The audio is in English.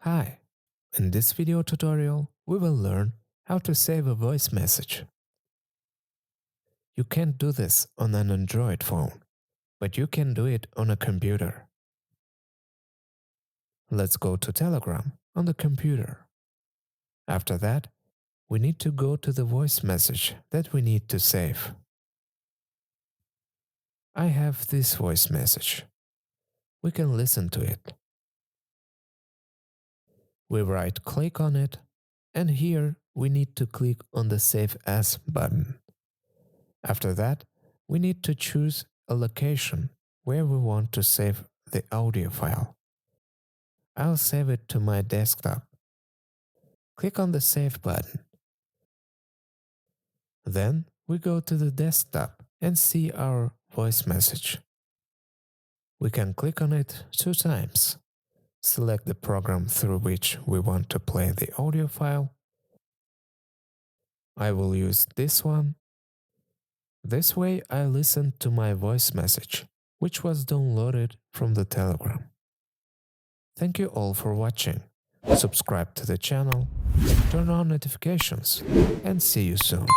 Hi, in this video tutorial, we will learn how to save a voice message. You can't do this on an Android phone, but you can do it on a computer. Let's go to Telegram on the computer. After that, we need to go to the voice message that we need to save. I have this voice message. We can listen to it. We right-click on it, and here we need to click on the Save As button. After that, we need to choose a location where we want to save the audio file. I'll save it to my desktop. Click on the Save button. Then we go to the desktop and see our voice message. We can click on it 2 times. Select the program through which we want to play the audio file. I will use this one. This way I listen to my voice message, which was downloaded from the Telegram. Thank you all for watching. Subscribe to the channel, turn on notifications, and see you soon.